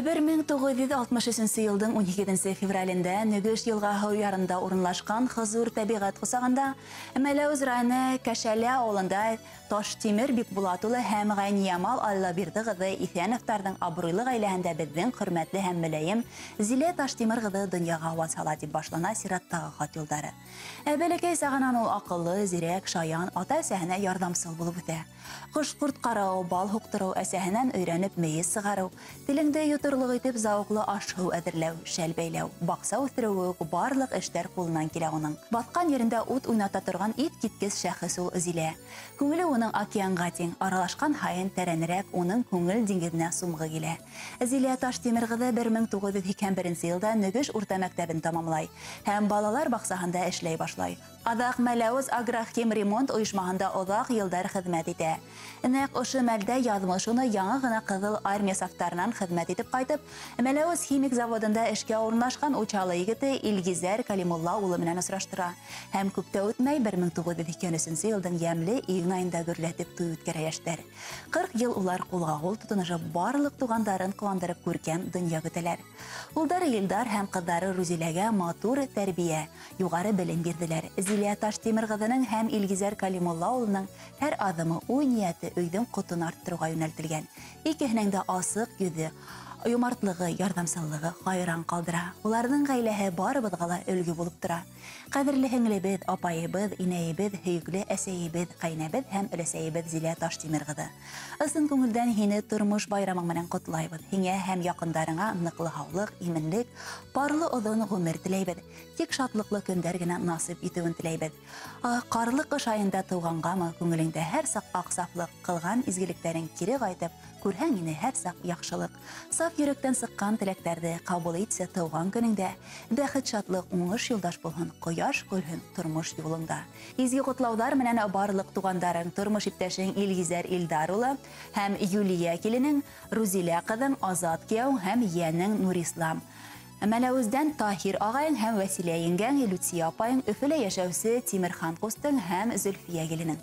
1963 елдің 12 февралінде Нөгеш елға хауярында орынлашқан Хызур табиғат қосағында Мәләуз районы Кәшәлі ауылында Таштимир Бикбулатулы һәм Ғайниямал Аллабирді ғыды Ифяновтардың абыруйлы ғайләһендә беҙҙең хөрмәтле һәм мөләйем Зилә Таштимир ғыды донъяға васала дип башлана сираттағы хат юлдары. Бәләкәй сағанан ул аҡыллы, зирәк, шаян, ата-әсәһенә ярҙамсыл булып үҫә. Ҡош-ҡорт ҡарау, бал һуҡтырыу, әсәһенән өйрәнеп мейес сығарыу, телеңде йоторлоҡ итеп зауыҡлы аш-һыу әҙерләү, шәл бәйләү, баҡса үҫтереү, барлыҡ эштәр ҡулынан килә уның. Батҡан ерендә ут уйната торған ит киткес шәхес ул Зилә. Күңеле уның океанға тиң, аралашҡан һайын тәрәнерәк уның күңел диңгеҙенә сумғы килә. Зилә Таштимир ҡыҙы 1981 йылда Нөгөш урта мәктәбен тамамлай һәм балалар баҡсаһында эшләй башлай. Аҙаҡ Мәләуез агрохим ремонт ойошмаһында оҙаҡ йылдар хеҙмәт итә. Нәҡ ошо мәлдә яҙмыш уны яңы ғына Ҡыҙыл армия сафтарынан хеҙмәт итеп ҡайтып, Мәләуез химик заводында эшкә урынлашҡан учалы егете Илгизәр Калимулла улы менән осраштыра. Һәм күптә үтмәй 1983 йылдың йәмле июнь айында гөрләтеп туй үткәрә йәштәр. 40 йыл улар ҡулға-ҡул тотоношоп, барлыҡ туғандарын ҡыуандырып күркәм донъя көтәләр. Улдары Илдар һәм ҡыҙҙары Рузиләгә матур тәрбиә, юғары белем бирҙеләр. Зилә Таштимир ҡыҙының һәм Илгизәр Калимулла улының һәр аҙымы уй ниәте өйҙөң ҡотон арттырыуға йүнәлтелгән. Икеһенең дә асыҡ йөҙө, йомартлығы, ярҙамсыллығы хайран ҡалдыра. Уларҙың ғаиләһе барыбыҙға ла өлгө булып тора. Ҡәҙерле һеңлебеҙ, апайыбыҙ, инәйебеҙ, һөйөклө әсәйебеҙ, ҡәйнәбеҙ һәм өләсәйебеҙ Зилә Таштимир ҡыҙы. Ысын күңелдән һине тормош байрамың менән ҡотлайбыҙ. Һиңә һәм яҡындарыңа ныҡлы һаулыҡ, именлек, парлы оҙон ғүмер теләйбеҙ. Тик шатлыҡлы көндәр генә насип итеүен теләйбеҙ. Ҡарлы ҡыш айында тыуғанғамы, күңелеңдә һәр саҡ аҡсафлыҡ, ҡылған изгелектәрен кире ҡайтып, күрһәң ине һәр саҡ яҡшылыҡ. Саф йөрәктән сыҡҡан теләктәрҙе ҡабул итсә тыуған көнөңдә, бәхет, шатлыҡ, уңыш юлдаш булһын, ҡояш көлһөн тормош юлыңда. Изге ҡотлауҙар менән барлыҡ туғандарың, тормош иптәшең Илгизәр Илдар улы һәм Юлия киленең, Рузилә ҡыҙың, Азат кейәү һәм йәнең Нурислам. Мәләүездән Таһир ағайың һәм Вәсилә еңгәң, Люция апайың, Өфөлә йәшәүсе Тимерхан ҡустың һәм Зөлфиә киленең.